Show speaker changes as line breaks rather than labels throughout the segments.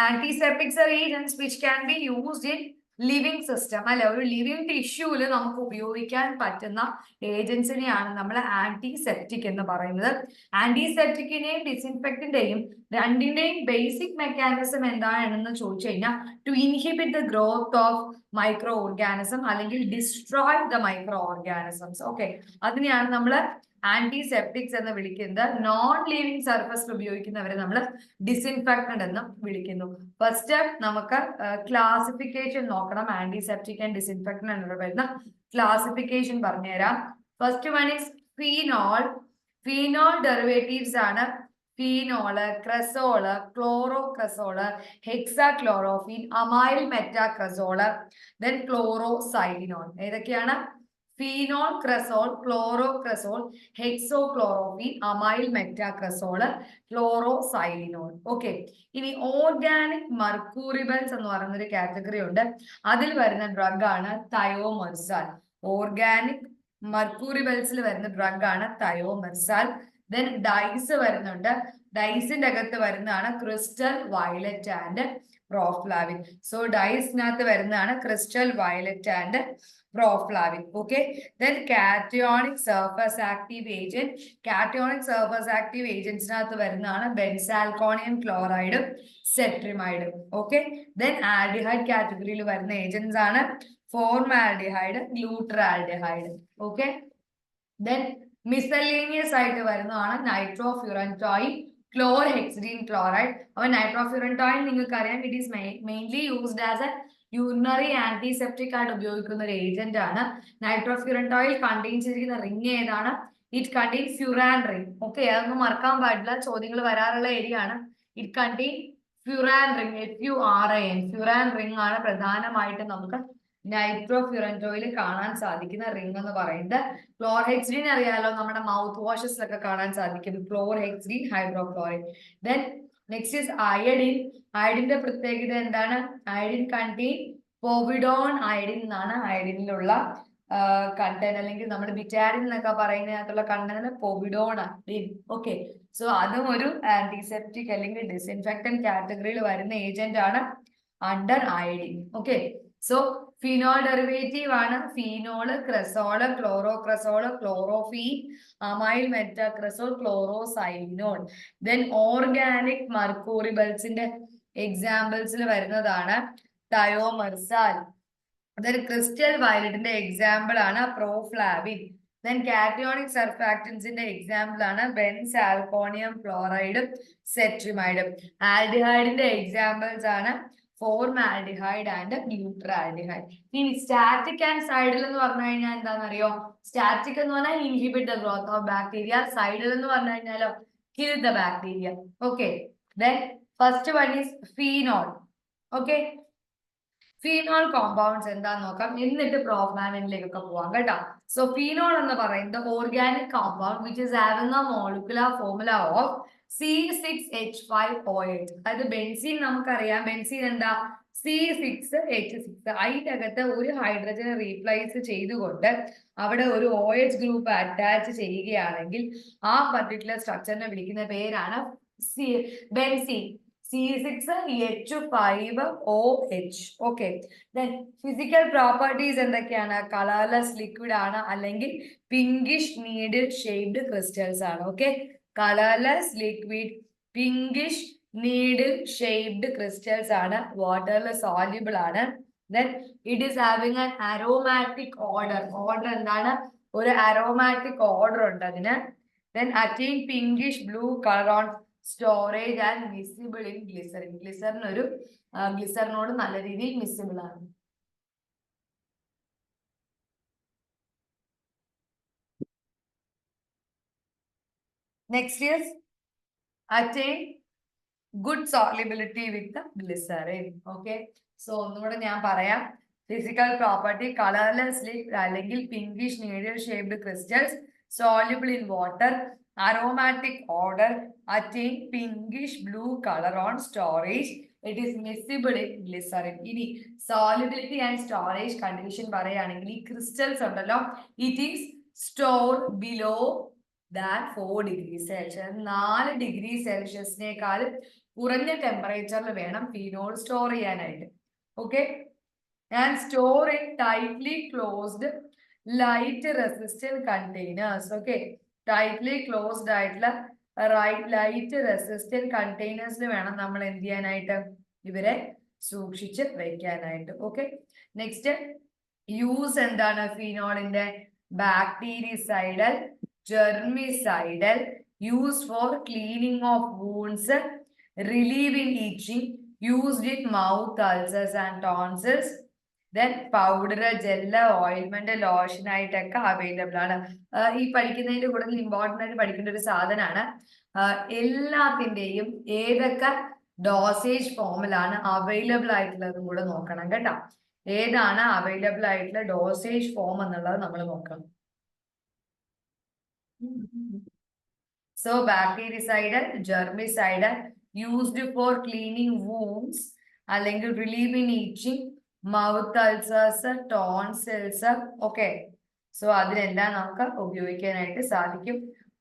Antiseptics are agents which can be used in living system അല്ലെ, ഒരു living ടിഷ്യൂല് നമുക്ക് ഉപയോഗിക്കാൻ പറ്റുന്ന ഏജൻസിനെയാണ് നമ്മൾ ആന്റിസെപ്റ്റിക് എന്ന് പറയുന്നത്. ആന്റിസെപ്റ്റിക്കിന്റെയും ഡിസിൻഫെക്റ്റിന്റെയും രണ്ടിന്റെയും ബേസിക് മെക്കാനിസം എന്താണെന്ന് ചോദിച്ചു കഴിഞ്ഞാൽ to inhibit the growth of micro organism അല്ലെങ്കിൽ destroy the micro organisms. Okay, അതിനെയാണ് നമ്മൾ ആന്റിസെപ്റ്റിക്സ് എന്ന് വിളിക്കുന്നത്. നോൺ ലിവിങ് സർഫസിൽ ഉപയോഗിക്കുന്നവരെ നമ്മൾ ഡിസിൻഫെക്ടന്റ് എന്ന് വിളിക്കുന്നു. ഫസ്റ്റ് നമുക്ക് ക്ലാസിഫിക്കേഷൻ നോക്കണം. ആന്റിസെപ്റ്റിക് ആൻഡ് ഡിസിൻഫെക്ടന്റ് എന്ന് പറയുന്ന ക്ലാസിഫിക്കേഷൻ പറഞ്ഞുതരാം. First one is phenol. Phenol derivatives ആണ് phenol, cresol, chlorocresol, hexachlorophene, amyl metacresol, then chloroxylenol. ഏതൊക്കെയാണ്? Phenol, cresol, chlorocresol, hexachlorophene, amyl metacresol, chloroxylenol. Okay, ഇനി ഓർഗാനിക് മർക്കൂറിബൽസ് എന്ന് പറയുന്ന ഒരു കാറ്റഗറി ഉണ്ട്. അതിൽ വരുന്ന ഡ്രഗ് ആണ് തയോമെർസാൽ. ഓർഗാനിക് മർക്കൂറിബൽസിൽ വരുന്ന ഡ്രഗ് ആണ് തയോമെർസാൽ. ദെൻ ഡൈസ് വരുന്നുണ്ട്. ഡൈസിന്റെ അകത്ത് വരുന്നതാണ് crystal violet and proflavine. So ഡൈസിനകത്ത് വരുന്നതാണ് crystal violet and proflavine. Okay, then cationic surface active agent. Cationic surface active ഏജന്റ്സിനകത്ത് വരുന്നതാണ് ബെൻസാൽക്കോണിയം ക്ലോറൈഡും സെട്രിമൈഡും. ഓക്കെ, ദെൻ ആൽഡിഹൈഡ് കാറ്റഗറിയിൽ വരുന്ന ഏജന്റ്സ് ആണ് formaldehyde, glutaraldehyde. Okay, then miscellaneous ആയിട്ട് വരുന്നതാണ് നൈട്രോഫ്യൂറൻറ്റോയിൻ, ക്ലോർഹെക്സിഡീൻ ക്ലോറൈഡ്. അപ്പൊ നൈട്രോഫ്യൂറൻറ്റോയിൻ നിങ്ങൾക്ക് അറിയാം, it is mainly used as a urinary antiseptic ആയിട്ട് ഉപയോഗിക്കുന്ന ഒരു ഏജന്റ് ആണ്. നൈട്രോഫ്യൂറൻറ്റോയിൽ കണ്ടെയ്ൻ ചെയ്തിരിക്കുന്ന റിംഗ് ഏതാണ്? It contain furan ring. Okay, അതൊന്നും മറക്കാൻ പാടില്ല, ചോദ്യങ്ങൾ വരാറുള്ള ഏരിയ ആണ്. It contain furan ring, FURAN. Furan ring ആണ് പ്രധാനമായിട്ടും നമുക്ക് നൈട്രോഫ്യൂറൻറ്റോയിൽ കാണാൻ സാധിക്കുന്ന റിംഗ് എന്ന് പറയുന്നത്. ക്ലോർഹെക്സിഡീൻ അറിയാലോ, നമ്മുടെ മൗത്ത് വാഷസിലൊക്കെ കാണാൻ സാധിക്കും, chlorhexidine hydrochloride. Then next is iodine. അയഡിന്റെ പ്രത്യേകത എന്താണ്? അയഡിൻ കണ്ടെയ്ൻ പോവിഡോൺ അയഡിൻ എന്നാണ് അയഡിനിലുള്ള കണ്ടന്റ്, അല്ലെങ്കിൽ നമ്മൾ ബിറ്റാഡിൻ എന്നൊക്കെ പറയുന്നതിനകത്തുള്ള content povidone iodine. Okay, so അതും ഒരു ആന്റിസെപ്റ്റിക് അല്ലെങ്കിൽ ഡിസിൻഫെക്ടന്റ് കാറ്റഗറിയിൽ വരുന്ന ഏജന്റ് ആണ് under iodine. Okay, so phenol derivative ആണ് phenol, cresol, chlorocresol, chlorophene, amyl metacresol, chloroxylenol. Then organic മർക്കൂറിബൽസിന്റെ എക്സാമ്പിൾസിൽ വരുന്നതാണ് തയോമെർസാൽ. ദെൻ ക്രിസ്റ്റൽ വയലറ്റിന്റെ എക്സാമ്പിൾ ആണ് പ്രോഫ്ലാവിൻ. ദെൻ കാറ്റയോണിക് സർഫാക്റ്റൻസിന്റെ എക്സാമ്പിൾ ആണ് ബെൻസാൽക്കോണിയം ക്ലോറൈഡും സെട്രിമൈഡും. ആൽഡിഹൈഡിന്റെ എക്സാമ്പിൾസ് ആണ് ഫോർമാൽഡിഹൈഡ് ആൻഡ് ഗ്ലൂട്രാൽഡിഹൈഡ്. ഇനി സ്റ്റാറ്റിക് ആൻഡ് സൈഡിൽ എന്ന് പറഞ്ഞു കഴിഞ്ഞാൽ എന്താണെന്നറിയോ? സ്റ്റാറ്റിക് എന്ന് പറഞ്ഞാൽ inhibit the growth of bacteria, സൈഡിൽ എന്ന് പറഞ്ഞു കഴിഞ്ഞാലോ kill the bacteria. Okay, then first one is phenol. Okay, phenol compounds എന്താന്ന് നോക്കാം, എന്നിട്ട് പ്രോഫ്ലാവിനിലേക്കൊക്കെ പോവാം കേട്ടോ. സോ ഫീനോൾ എന്ന് പറയുന്നത് organic compound which is having A molecular formula of C6H5OH. അതായത് ബെൻസീൻ നമുക്കറിയാം, ബെൻസീൻ എന്താ? C6H6. അതിന്റെ അകത്ത് ഒരു ഹൈഡ്രജൻ റീപ്ലേസ് ചെയ്തുകൊണ്ട് അവിടെ ഒരു OH ഗ്രൂപ്പ് അറ്റാച്ച് ചെയ്യുകയാണെങ്കിൽ ആ പർട്ടിക്കുലർ സ്ട്രക്ചറിനെ വിളിക്കുന്ന പേരാണ് benzene. C6H5OH. Okay, then physical properties എന്തൊക്കെയാണ്? കളർലെസ് ലിക്വിഡ് ആണ്, അല്ലെങ്കിൽ പിങ്കിഷ് നീഡിൽ ഷേപ്ഡ് ക്രിസ്റ്റൽസ് ആണ്. Okay, colourless liquid, pinkish needle shaped crystals ആണ്, വാട്ടറിൽ സോല്യൂബിൾ ആണ്. Then it is having an aromatic order. Order എന്താണ്? ഒരു അരോമാറ്റിക് ഓർഡർ ഉണ്ട് അതിന്. Then attain pinkish blue colour on storage and miscible in glycerine. ഗ്ലിസറിനോട് നല്ല രീതിയിൽ മിസിബിൾ ആണ്. Next is attain good solubility with the glycerin. Okay, so ഒന്നുകൂടെ ഞാൻ പറയാം. ഫിസിക്കൽ പ്രോപ്പർട്ടി കളർലെസ് ലിക്വിഡ് അല്ലെങ്കിൽ pinkish needle shaped crystals, soluble in water, aromatic odor, attain pinkish blue color on storage, it is miscible in glycerin. ഇനി solubility and storage condition പറയുകയാണെങ്കിൽ ഈ crystals ഉണ്ടല്ലോ, it is stored below that 4 degrees Celsius. 4 degrees Celsiusനേക്കാളും കുറഞ്ഞ ടെമ്പറേച്ചറിൽ വേണം phenol store ചെയ്യാനായിട്ട്. Okay, and store in tightly closed light resistant containers. Okay, tightly closed ആയിട്ടുള്ള light resistant കണ്ടെയ്നേഴ്സിൽ വേണം നമ്മൾ എന്ത് ചെയ്യാനായിട്ട്, ഇവരെ സൂക്ഷിച്ച് വെക്കാനായിട്ട്. ഓക്കെ, നെക്സ്റ്റ് യൂസ് എന്താണ് ഫീനോളിന്റെ? Bactericidal, germicidal, use for cleaning of wounds, relieving itching, used in mouth ulcers and tonsils, then powder, gel, ഓയിൽമെന്റ്, ലോഷൻ ആയിട്ടൊക്കെ അവൈലബിൾ ആണ്. ഈ പഠിക്കുന്നതിന്റെ കൂടെ ഇമ്പോർട്ടൻ്റ് ആയിട്ട് പഠിക്കേണ്ട ഒരു സാധനമാണ്. എല്ലാത്തിന്റെയും ഏതൊക്കെ ഡോസേജ് ഫോമിലാണ് അവൈലബിൾ ആയിട്ടുള്ളതും കൂടെ നോക്കണം കേട്ടോ. ഏതാണ് അവൈലബിൾ ആയിട്ടുള്ള ഡോസേജ് ഫോം എന്നുള്ളത് നമ്മൾ നോക്കണം. So bactericidal, germicidal, used for cleaning wounds അല്ലെങ്കിൽ relieving itching, mouth ulcers, tonsils. Okay, so അതിലെല്ലാം നമുക്ക് ഉപയോഗിക്കാനായിട്ട് സാധിക്കും.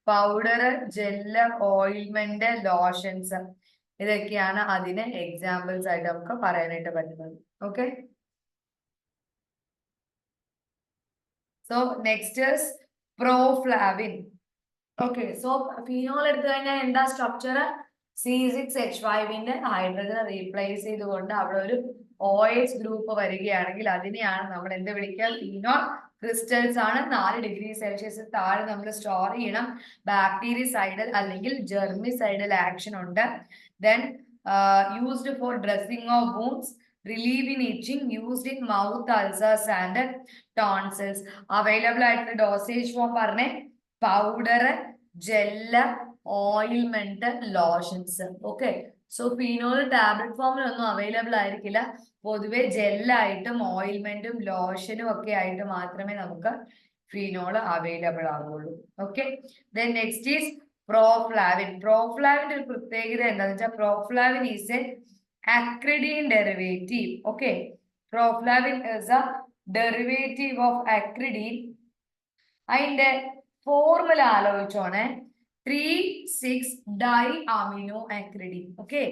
പൗഡർ, ജെല്ല്, ഓയിൽമെന്റ്, ലോഷൻസ്, ഇതൊക്കെയാണ് അതിന് എക്സാമ്പിൾസ് ആയിട്ട് നമുക്ക് പറയാനായിട്ട് പറ്റുന്നത്. Okay, so next is proflavine. Okay, so phenol എടുത്തു കഴിഞ്ഞാൽ എന്താ സ്ട്രക്ചർ? C6H5ന്റെ ഹൈഡ്രജൻ റീപ്ലേസ് ചെയ്തുകൊണ്ട് അവിടെ ഒരു OH ഗ്രൂപ്പ് വരികയാണെങ്കിൽ അതിനെയാണ് നമ്മൾ എന്ത് വിളിക്കുക? ഫീനോൾ ക്രിസ്റ്റൽസ് ആണ്. 4 ഡിഗ്രി സെൽഷ്യസ് താഴെ നമ്മൾ സ്റ്റോർ ചെയ്യണം. ബാക്ടീരിസൈഡൽ അല്ലെങ്കിൽ ജെർമിസൈഡൽ ആക്ഷൻ ഉണ്ട്. Then used for dressing of wounds, relieving itching, used in mouth ulcers and tonsils. Available ആയിട്ടുള്ള ഡോസേജ് ഫോം പറഞ്ഞേ, പൗഡർ, ജെല്ല്, ഓയിൽമെന്റ്, lotions. Okay, so phenol tablet ഫോമിലൊന്നും അവൈലബിൾ ആയിരിക്കില്ല. പൊതുവെ ജെല്ലായിട്ടും ഓയിൽമെന്റും ലോഷനും ഒക്കെ ആയിട്ട് മാത്രമേ നമുക്ക് ഫീനോൾ അവൈലബിൾ ആവുള്ളൂ. Okay, then next is proflavine. പ്രോഫ്ലാവിന്റെ ഒരു പ്രത്യേകത എന്താണെന്ന് വെച്ചാൽ proflavine is a acridine derivative. Okay, proflavin is a derivative of acridine. അതിന്റെ ഫോർമുല ആലോചിച്ചോണേ, 3,6-diamino acridine. Okay,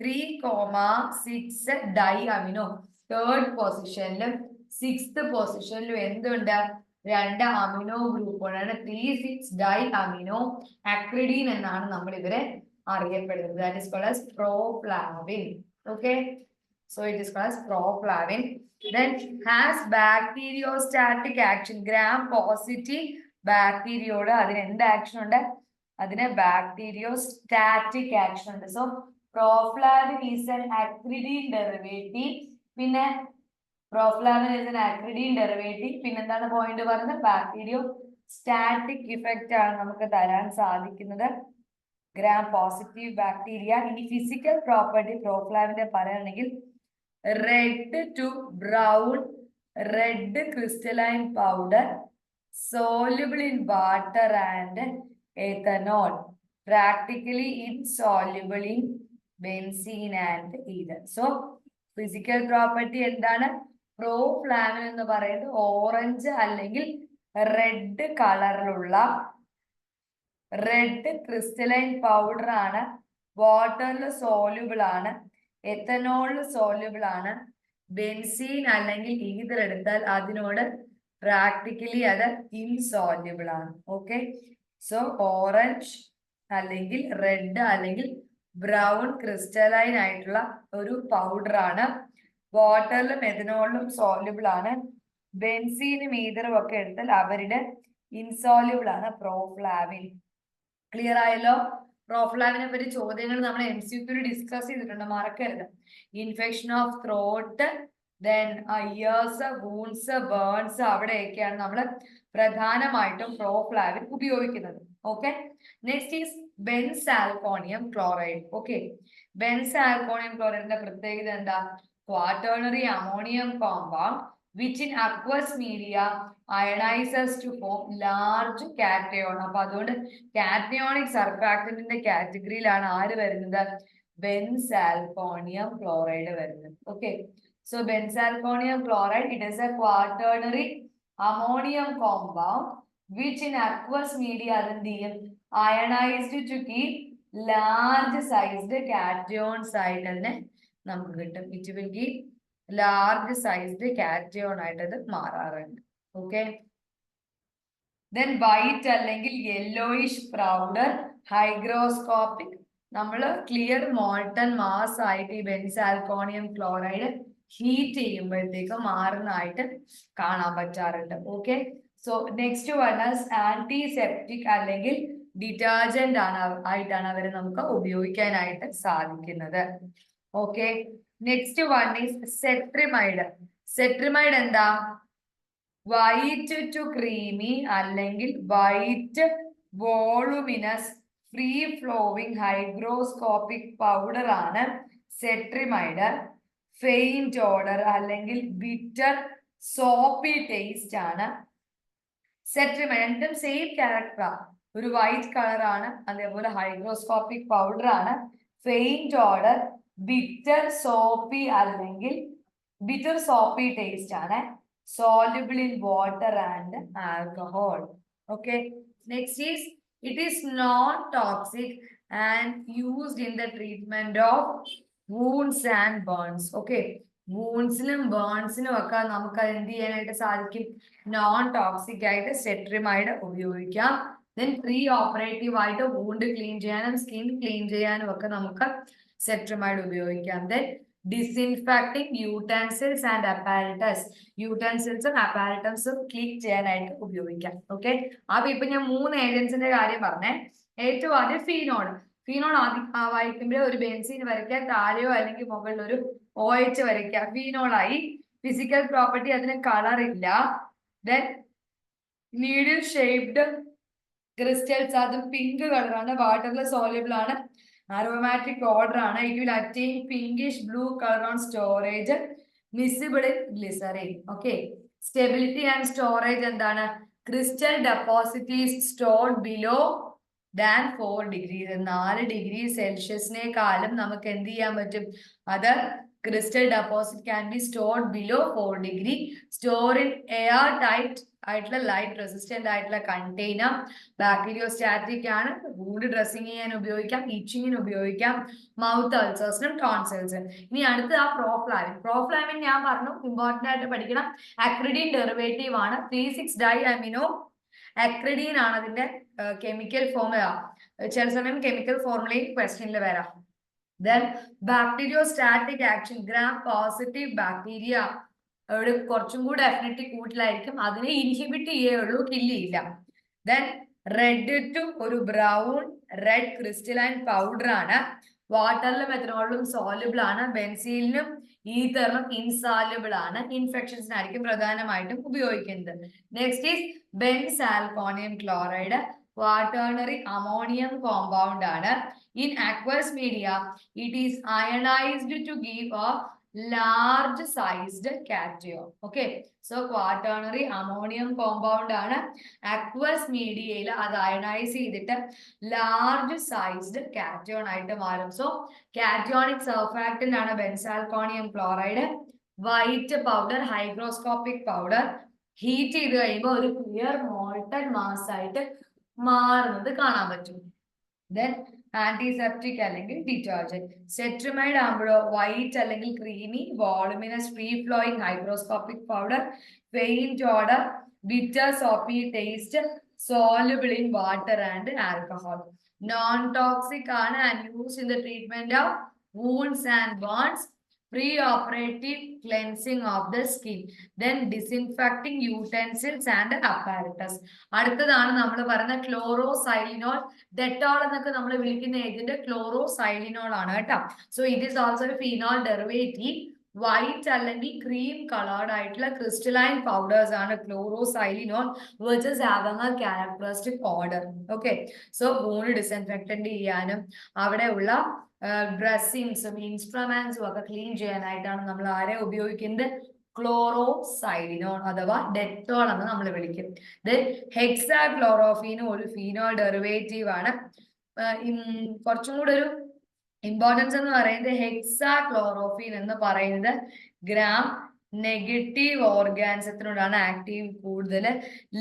3,6 diamino. Third പൊസിഷനിലും 6th പൊസിഷനിലും എന്തുണ്ട്? 2 അമിനോ ഗ്രൂപ്പുകളാണ്. 3,6-diamino acridine എന്നാണ് നമ്മൾ ഇവരെ അറിയപ്പെടുന്നത്. That is called as proflavin. Okay, so it is called as proflavin. Then has bacteriostatic action. gram positive ബാക്ടീരിയോട് അതിന് എന്ത് ആക്ഷൻ ഉണ്ട്? അതിന് ബാക്ടീരിയോസ്റ്റാറ്റിക് ആക്ഷൻ ഉണ്ട്. So proflavine is an acridine derivative. പിന്നെ proflavine is an acridine derivative. പിന്നെന്താണ് point പറഞ്ഞത്? Bacteriostatic effect ആണ് നമുക്ക് തരാൻ സാധിക്കുന്നത്. gram positive bacteria. ഇനി ഫിസിക്കൽ പ്രോപ്പർട്ടി പ്രോഫ്ലാവിന്റെ പറയുകയാണെങ്കിൽ red to brown red crystalline powder, soluble in water and ethanol, practically insoluble in benzene and ether. So physical property എന്താണ്? പ്രോഫ്ലാവിൻ എന്ന് പറയുന്നത് ഓറഞ്ച് അല്ലെങ്കിൽ റെഡ് കളറിലുള്ള റെഡ് ക്രിസ്റ്റലൈൻ പൗഡർ ആണ്. വാട്ടറിൽ സോല്യൂബിൾ ആണ്, എത്തനോളിൽ സോല്യൂബിൾ ആണ്. ബെൻസീൻ അല്ലെങ്കിൽ ഈതർ എടുത്താൽ അതിനോട് പ്രാക്ടിക്കലി അത് ഇൻസോല്യൂബിൾ ആണ്. ഓക്കെ, സോ ഓറഞ്ച് അല്ലെങ്കിൽ റെഡ് അല്ലെങ്കിൽ ബ്രൗൺ ക്രിസ്റ്റലൈൻ ആയിട്ടുള്ള ഒരു പൗഡർ ആണ്. വാട്ടറിലും എഥനോളിലും സോല്യൂബിൾ ആണ്. ബെൻസീനും ഈതറും ഒക്കെ എടുത്താൽ അവരുടെ ഇൻസോല്യൂബിൾ ആണ് പ്രോഫ്ലാവിൻ. ക്ലിയർ ആയല്ലോ? പ്രോഫ്ലാവിനെ പറ്റി ചോദ്യങ്ങൾ നമ്മൾ MCQ ഡിസ്കസ് ചെയ്തിട്ടുണ്ട്, മറക്കരുത്. Infection of throat, then ears, wounds, burns, അവിടെയൊക്കെയാണ് നമ്മൾ പ്രധാനമായിട്ടും പ്രോഫ്ലാവിൻ ഉപയോഗിക്കുന്നത്. Okay, next is benzalkonium chloride. Okay, benzalkonium ക്ലോറൈഡിന്റെ പ്രത്യേകത എന്താ? Quaternary ammonium compound which in aqueous media ionizes to form large cation. അപ്പൊ അതുകൊണ്ട് കാറ്റയോണിക് സർഫാക്റ്റന്റിന്റെ കാറ്റഗറിയിലാണ് ആര് വരുന്നത്? ബെൻസാൽക്കോണിയം ക്ലോറൈഡ് വരുന്നത്. Okay, so benzalkonium chloride, it is a quaternary ammonium compound which in aqueous media ionized to keep large sized cations ആയിട്ട് അതിനെ നമുക്ക് കിട്ടും. It will give large sized cation ആയിട്ട് അത് മാറാറുണ്ട്. ഓക്കെ. ദെൻ വൈറ്റ് അല്ലെങ്കിൽ yellowish powder hygroscopic, നമ്മൾ clear molten mass ആയിട്ട് ഈ ബെൻസാൽക്കോണിയം ക്ലോറൈഡ് ഹീറ്റ് ചെയ്യുമ്പോഴത്തേക്ക് മാറുന്നതായിട്ട് കാണാൻ പറ്റാറുണ്ട്. Okay. So next one antiseptic അല്ലെങ്കിൽ ഡിറ്റർജന്റ് ആയിട്ടാണ് അവരെ നമുക്ക് ഉപയോഗിക്കാനായിട്ട് സാധിക്കുന്നത്. Okay. Next one is cetrimide. Cetrimide എന്താ? വൈറ്റ് ടു ക്രീമി അല്ലെങ്കിൽ white voluminous free flowing hygroscopic powder ആണ് സെട്രിമൈഡ്. ഫെയിന്റ് ഓർഡർ അല്ലെങ്കിൽ ബിറ്റർ സോപ്പി ടേസ്റ്റ് ആണ് സെട്രിമൈഡ്. രണ്ടും സെയിം ക്യാരക്ടറാണ്. ഒരു വൈറ്റ് കളർ ആണ്, അതേപോലെ ഹൈഗ്രോസ്കോപ്പിക് പൗഡർ ആണ്. ഫെയിന്റ് ഓർഡർ ബിറ്റർ സോപ്പി അല്ലെങ്കിൽ ബിറ്റർ സോപ്പി ടേസ്റ്റ് ആണ്. Soluble in water and alcohol. Okay. Next is, it is non-toxic and used in the treatment of wounds and burns. Okay. woundsലും ബേൺസിനും ഒക്കെ നമുക്ക് എന്ത് ചെയ്യാനായിട്ട് സാധിക്കും? നോൺ ടോക്സിക് ആയിട്ട് cetrimide ഉപയോഗിക്കാം. Then pre operative ആയിട്ട് വൂണ്ട് ക്ലീൻ ചെയ്യാനും സ്കിൻ ക്ലീൻ ചെയ്യാനും ഒക്കെ നമുക്ക് സെട്രിമൈഡ് ഉപയോഗിക്കാം. Then disinfecting utensils and apparatus, യൂട്ടൻസിൽസും അപ്പാരറ്റസും ക്ലീൻ ചെയ്യാനായിട്ട് ഉപയോഗിക്കാം. ഓക്കെ. അപ്പൊ ഇപ്പൊ ഞാൻ 3 ഏജൻസിന്റെ കാര്യം പറഞ്ഞേ. ഏറ്റവും ആദ്യം ഫീനോൾ. ഫീനോൾ ആദ്യം വായിക്കുമ്പോൾ ഒരു ബെൻസീൻ വരയ്ക്കുക, താഴെയോ അല്ലെങ്കിൽ മുകളിൽ ഒരു OH വരയ്ക്കുക. ഫീനോളായി. ഫിസിക്കൽ പ്രോപ്പർട്ടി, അതിന് കളർ ഇല്ല. ദെൻ നീഡിൽ ഷേപ്ഡ് ക്രിസ്റ്റൽസ്, അതും പിങ്ക് കളറാണ്, വാട്ടറിൽ സോല്യൂബിൾ ആണ്, aromatic order ആണ്. It will attain pinkish blue color on storage, miscible in glycerin. Okay. Stability and storage എന്താണ്? Crystal deposit is stored below than 4 degrees. 4 degree സെൽഷ്യസിനേക്കാളും നമുക്ക് എന്ത് ചെയ്യാൻ പറ്റും? അത് crystal deposit can be stored below 4 degree. Store in air tight ആയിട്ടുള്ള light resistant ആയിട്ടുള്ള container. Bacteriostatic ആണ്. Wound dressing ചെയ്യാൻ ഉപയോഗിക്കാം, ഇച്ചിങ്ങിന് ഉപയോഗിക്കാം, മൗത്ത് അൾസേഴ്സിനും ടോൺസിൽസിനും. ഇനി അടുത്ത് പ്രോഫ്ലാവിൻ. പ്രോഫ്ലാവിൻ ഞാൻ പറഞ്ഞു, ഇമ്പോർട്ടന്റ് ആയിട്ട് പഠിക്കണം. അക്രിഡിൻ ഡെറിവേറ്റീവ് ആണ്. 3,6 ഡൈ അമിനോ അക്രിഡീൻ ആണ് അതിന്റെ കെമിക്കൽ ഫോർമുല. ചില സമയം കെമിക്കൽ ഫോർമുലയും ക്വസ്റ്റ്യനിൽ വരാം. Then bacteriostatic action, gram positive bacteria അവിടെ കുറച്ചും കൂടെ അഫിനിറ്റി കൂടുതലായിരിക്കും, അതിനെ ഇൻഹിബിറ്റ് ചെയ്യുള്ളൂ, കില്ല് ചെയ്യില്ല. ദെൻ റെഡ് ടു ഒരു ബ്രൗൺ റെഡ് ക്രിസ്റ്റലൈൻ പൗഡർ ആണ്. വാട്ടറിലും എഥനോളിലും സോല്യൂബിൾ ആണ്. ബെൻസീലിനും ഈതറിനും ഇൻസാല്യൂബിൾ ആണ്. ഇൻഫെക്ഷൻസിനായിരിക്കും പ്രധാനമായിട്ടും ഉപയോഗിക്കുന്നത്. Next is benzalkonium chloride. quaternary ammonium compound ആണ്. In aqueous media, it is ionized to give a large sized cation. Okay. So quaternary ammonium compound ആണ്. aqueous media അത് ionise ചെയ്തിട്ട് large sized cation ആയിട്ട് മാറും. So cationic surfactant ആണ് benzalkonium chloride. White powder, hygroscopic powder heat ചെയ്ത് കഴിയുമ്പോൾ ഒരു clear molten mass ആയിട്ട് മാറുന്നത് കാണാൻ പറ്റും. ദെൻ ആന്റിസെപ്റ്റിക് അല്ലെങ്കിൽ ഡിറ്റർജന്റ്. സെട്രിമൈഡ് ആകുമ്പോഴോ വൈറ്റ് അല്ലെങ്കിൽ creamy voluminous free flowing hygroscopic powder, faint odour, bitter soapy taste, soluble in water and alcohol. Non-toxic ആണ് and used in the treatment of wounds and burns, pre-operative cleansing of the skin, then disinfecting utensils and apparatus. അടുത്തതാണ് നമ്മൾ പറയുന്ന ക്ലോറോസൈലിനോൾ. Dettol എന്നൊക്കെ നമ്മൾ വിളിക്കുന്ന agent ക്ലോറോസൈലിനോൾ ആണ് കേട്ടോ. So it is also A phenol derivative. White അല്ലെങ്കിൽ ക്രീം കളേർഡ് ആയിട്ടുള്ള ക്രിസ്റ്റലൈൻ പൗഡേഴ്സ് ആണ് ക്ലോറോസൈലിനോൾ, which is having a characteristic order. Okay. So wound disinfectant ചെയ്യാനും അവിടെ ഉള്ള ഡ്രസ്സിങ്സും ഇൻസ്ട്രുമെന്റ്സും ഒക്കെ ക്ലീൻ ചെയ്യാനായിട്ടാണ് നമ്മൾ ആരെ ഉപയോഗിക്കുന്നത്? ക്ലോറോസൈലിനോൾ അഥവാ ഡെറ്റോൾ എന്ന് നമ്മൾ വിളിക്കും. ഹെക്സാക്ലോറോഫീനും ഒരു ഫീനോൾ ഡെറിവേറ്റീവ് ആണ്. കുറച്ചും കൂടെ ഒരു ഇമ്പോർട്ടൻസ് എന്ന് പറയുന്നത് ഹെക്സാക്ലോറോഫീൻ എന്ന് പറയുന്നത് ഗ്രാം നെഗറ്റീവ് ഓർഗാനിസത്തിനോടാണ് ആക്റ്റീവ് കൂടുതൽ,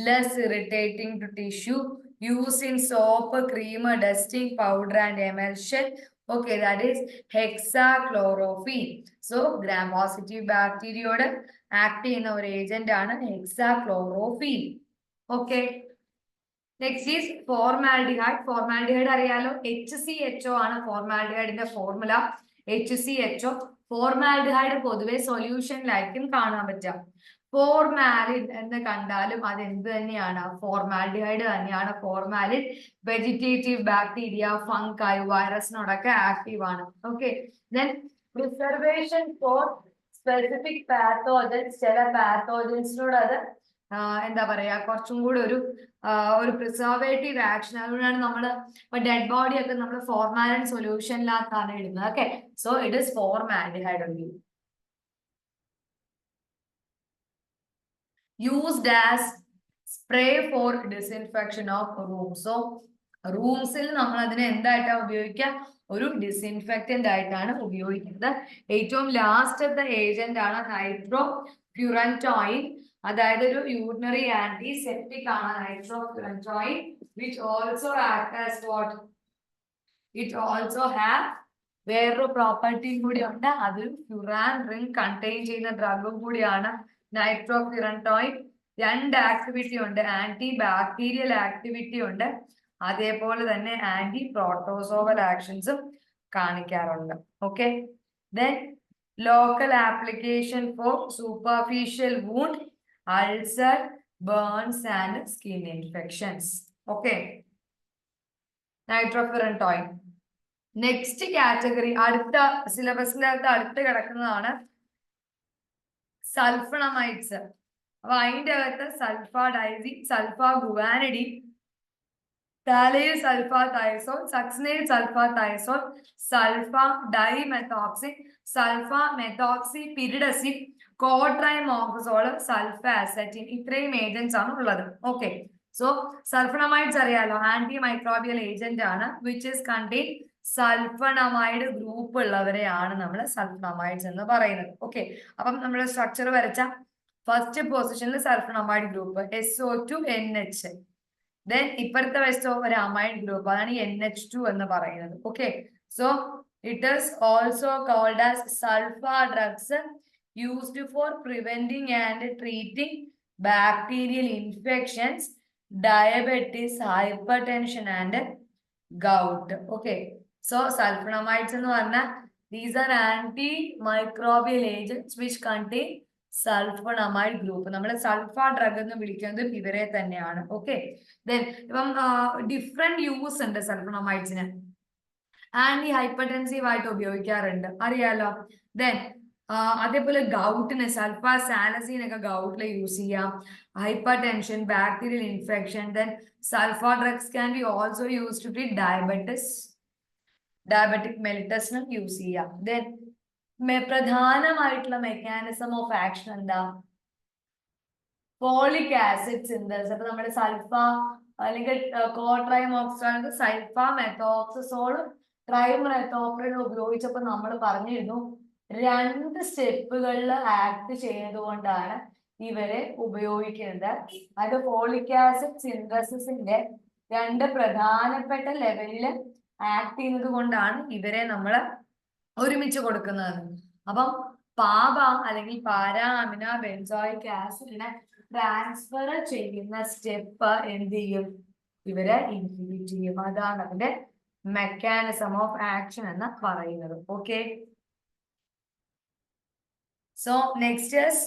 less irritating to tissue, used in soap, cream, dusting powder and emulsion. Okay, that is hexachlorophene. So gram positive bacteria act in our agent ആണ് hexachlorophene. Okay. Next is formaldehyde. Formaldehyde അറിയാലോ, HCHO ആണ് ഫോർമാൽഡിഹൈഡിന്റെ formula. HCHO. Formaldehyde പൊതുവെ സൊല്യൂഷനിലായിരിക്കും കാണാൻ പറ്റുക. Formalin എന്ന് കണ്ടാലും അത് എന്ത് തന്നെയാണ്? ഫോർമാൽഡിഹൈഡ് തന്നെയാണ്. ഫോർമാലിൻ വെജിറ്റേറ്റീവ് ബാക്ടീരിയ, ഫംഗൈ, വൈറസിനോടൊക്കെ ആക്റ്റീവ് ആണ്. Okay. Then preservation for specific pathogens. ചില പാത്തോജൻസിനോട് അത് എന്താ പറയാ, കുറച്ചും കൂടി ഒരു പ്രിസർവേറ്റീവ് ആക്ഷൻ. അതുകൊണ്ടാണ് നമ്മൾ ഡെഡ് ബോഡി ഒക്കെ നമ്മൾ ഫോർമാലിൻ സൊല്യൂഷനിലാക്കാണ് ഇടുന്നത്. Okay. So it is formaldehyde only. Used as spray for disinfection of rooms. So റൂംസിൽ നമ്മൾ അതിനെ എന്തായിട്ടാണ് ഉപയോഗിക്കുക? ഒരു ഡിസിൻഫെക്റ്റന്റ് ആയിട്ടാണ് ഉപയോഗിക്കുന്നത്. ഏറ്റവും ലാസ്റ്റത്തെ ഏജന്റ് ആണ് നൈട്രോഫ്യൂറന്റോയിൻ. അതായത് ഒരു യൂറിനറി ആന്റിസെപ്റ്റിക് ആണ് നൈട്രോഫ്യൂറന്റോയിൻ, which also act as what? It also have വേറൊരു പ്രോപ്പർട്ടിയും കൂടി ഉണ്ട്. അതൊരു ഫ്യൂറാൻ റിംഗ് കണ്ടെയ്ൻ ചെയ്യുന്ന ഡ്രഗും കൂടിയാണ് നൈട്രോഫ്യൂറന്റോയിൻ. രണ്ട് ആക്ടിവിറ്റി ഉണ്ട്. ആന്റി ബാക്ടീരിയൽ ആക്ടിവിറ്റി ഉണ്ട്, അതേപോലെ തന്നെ ആന്റി പ്രോട്ടോസോവൽ ആക്ഷൻസും കാണിക്കാറുണ്ട്. Okay. Then local application for superficial wound, ulcer, burns and skin infections. Okay. Nitrofurantoin. Next category അടുത്ത സിലബസിന്റെ അകത്ത് അടുത്ത് കിടക്കുന്നതാണ് സൾഫണമൈഡ്സ്. അപ്പൊ അതിന്റെ അകത്ത് sulfadiazine, sulfaguanidine, phthalyl sulfathiazole, succinyl sulfathiazole, sulfadimethoxine, sulfamethoxypyridazine, cotrimoxazole, sulfacetin. ഇത്രയും agents ആണ് ഉള്ളത്. ഓക്കെ. സോ സൾഫണമൈഡ്സ് അറിയാലോ, ആന്റി മൈക്രോബിയൽ ഏജന്റ് ആണ്, which is contain sulphonamide group ഉള്ളവരെയാണ് നമ്മൾ സൾഫണമൈഡ്സ് എന്ന് പറയുന്നത്. ഓക്കെ. അപ്പം നമ്മൾ സ്ട്രക്ചർ വരച്ച ഫസ്റ്റ് പൊസിഷനിൽ സൾഫണമൈഡ് ഗ്രൂപ്പ് SO2NH. ദെൻ ഇപ്പുറത്തെ വശത്തോ ഒരു അമൈഡ് ഗ്രൂപ്പ്, അതാണ് NH2 എന്ന് പറയുന്നത്. Okay. So it is also called as sulpha drugs used for preventing and treating bacterial infections, diabetes, hypertension and gout. Okay. So sulphonamides എന്ന് പറഞ്ഞാൽ these are antimicrobial agents which contain sulphonamide group. നമ്മൾ sulpha drug എന്ന് വിളിക്കുന്നത് ഇവരെ തന്നെയാണ്. Okay. Then ഇപ്പം different use ഉണ്ട് സൾഫണമൈഡ്സിന്. ആന്റി ഹൈപ്പർടെൻസീവ് ആയിട്ട് ഉപയോഗിക്കാറുണ്ട്, അറിയാലോ. ദെൻ അതേപോലെ ഗൗട്ടിന് സൾഫ സാലസീൻ ഒക്കെ ഗൗട്ടിൽ യൂസ് ചെയ്യാം. Hypertension, bacterial infection. Then sulfa drugs can be also use to treat diabetes, diabetic മെലിറ്റസിനും യൂസ് ചെയ്യാം. ദെൻ പ്രധാനമായിട്ടുള്ള മെക്കാനിസം ഓഫ് ആക്ഷൻ എന്താ? Folic acid synthesis. അപ്പൊ നമ്മുടെ സൾഫ അല്ലെങ്കിൽ കോട്രൈമോക്സോൾ, സൾഫ മെത്തോക്സസോളും ട്രൈമെത്തോപ്രിനും ഉപയോഗിച്ചപ്പോൾ നമ്മൾ പറഞ്ഞിരുന്നു 2 സ്റ്റെപ്പുകളിൽ ആക്ട് ചെയ്തുകൊണ്ടാണ് ഇവരെ ഉപയോഗിക്കുന്നത്. അത് ഫോളിക് ആസിഡ് സിന്തസിസിന്റെ 2 പ്രധാനപ്പെട്ട ലെവലിൽ ആക്ട് ചെയ്യുന്നത് കൊണ്ടാണ് ഇവരെ നമ്മൾ ഒരുമിച്ച് കൊടുക്കുന്നത്. അപ്പം പാപ അല്ലെങ്കിൽ പാരാ അമിന ബെൻസോയിക് ആസിഡിനെ ട്രാൻസ്ഫർ ചെയ്യുന്ന സ്റ്റെപ്പ് എന്ത് ചെയ്യും? ഇവരെ ഇൻഹിബിറ്റ് ചെയ്യും. അതാണ് അതിന്റെ മെക്കാനിസം ഓഫ് ആക്ഷൻ എന്ന് പറയുന്നത്. Okay. So next is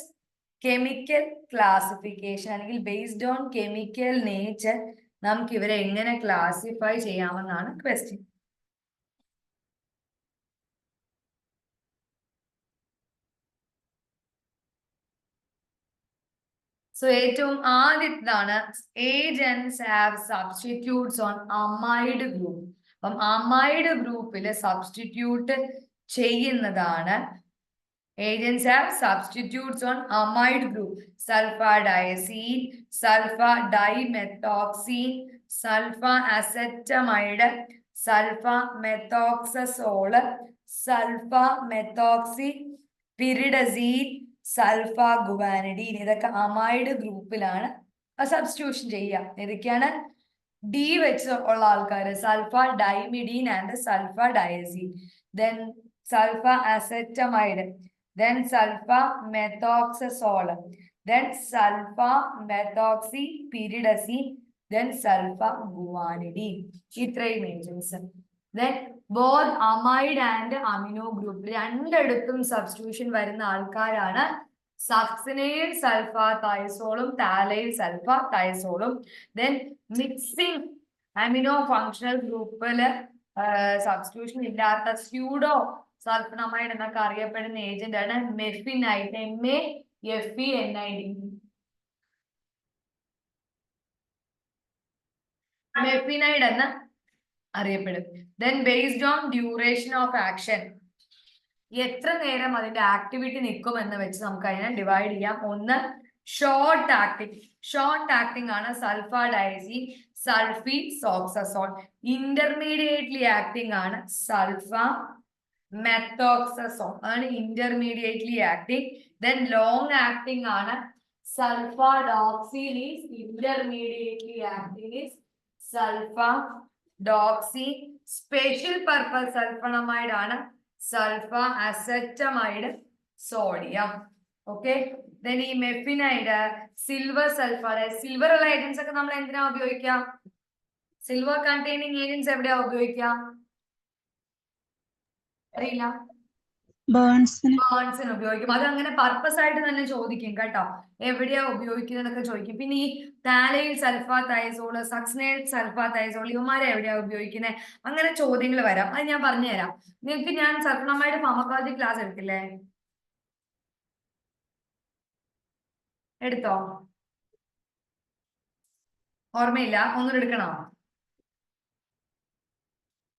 chemical classification, അല്ലെങ്കിൽ ബേസ്ഡ് ഓൺ കെമിക്കൽ നേച്ചർ നമുക്ക് ഇവരെ എങ്ങനെ ക്ലാസിഫൈ ചെയ്യാമെന്നാണ് ക്വസ്റ്റ്യൻ. സോ ഏറ്റവും ആദ്യത്തേതാണ് agents have substitutes on amide group. അപ്പം അമൈഡ് ഗ്രൂപ്പിൽ സബ്സ്റ്റിറ്റ്യൂട്ട് ചെയ്യുന്നതാണ് agents have substitutes on amide group. Sulfa diazine, sulfa dimethoxine, sulfa acetamide, sulfa methoxazole, sulfa methoxypyridazine, sulfa guanidine. ഇതൊക്കെ അമൈഡ് ഗ്രൂപ്പിലാണ് സബ്സ്റ്റിറ്റ്യൂഷൻ ചെയ്യുക. ഏതൊക്കെയാണ്? ഡി വെച്ച് ഉള്ള ആൾക്കാർ sulfadimidine and sulfadiazine, then sulfacetamide, then sulfamethoxazole, then sulfamethoxypyridazine, then sulfaguanidine. ഇത്രയും agents. Then both amide and amino group രണ്ടിടത്തും substitution വരുന്ന ആൾക്കാരാണ് സക്സിനൈൽ സൾഫാതയസോളും താലൈൽ സൾഫാതയസോളും. ദെൻ മിക്സിംഗ് അമിനോ ഫങ്ഷണൽ ഗ്രൂപ്പില് substitution ഇല്ലാത്ത pseudo sulfonamide എന്നൊക്കെ അറിയപ്പെടുന്ന ഏജന്റ് ആണ് മെഫിനൈഡ്, MEFENID. മെഫിനൈഡ് എന്ന് അറിയപ്പെടും. Then based on duration of action, എത്ര നേരം അതിന്റെ ആക്ടിവിറ്റി നിൽക്കും എന്ന് വെച്ച് നമുക്ക് അതിനെ ഡിവൈഡ് ചെയ്യാം. ഒന്ന് ഷോർട്ട് ആക്ടിങ് ആണ് sulfadiazine, sulfisoxazole. Intermediately acting ആണ് സൾഫ മെത്തോക്സസോൾ, അതാണ് intermediately acting. Then long acting ആണ് sulfadoxine, is intermediately acting is sulfa doxy. Special purpose sulfonamide ആണ് sulfacetamide sodium. Okay, then ഈ mafenide silver sulfide, silver ഉള്ള agents ഒക്കെ നമ്മൾ എന്തിനാ ഉപയോഗിക്കാം? സിൽവർ കണ്ടെയ്നിങ് ഏജൻസ് എവിടെയാ ഉപയോഗിക്കാം? അറിയില്ല. ബേൺസിന് ഉപയോഗിക്കും. അത് അങ്ങനെ പർപ്പസ് ആയിട്ട് തന്നെ ചോദിക്കും കേട്ടോ, എവിടെയാ ഉപയോഗിക്കുന്നതൊക്കെ ചോദിക്കും. പിന്നെ ഈ താലൈൽ സൾഫാതയസോൾ, സക്സിനൈൽ സൾഫാതയസോൾ ഇവന്മാരെ എവിടെയാ ഉപയോഗിക്കുന്നത്, അങ്ങനെ ചോദ്യങ്ങൾ വരാം. അത് ഞാൻ പറഞ്ഞുതരാം. നിങ്ങൾക്ക് ഞാൻ സൾഫണമൈഡ് ഫാർമക്കോളജി ക്ലാസ് എടുത്തില്ലേ? എടുത്തോ? ഓർമ്മയില്ല? ഒന്നും എടുക്കണോ?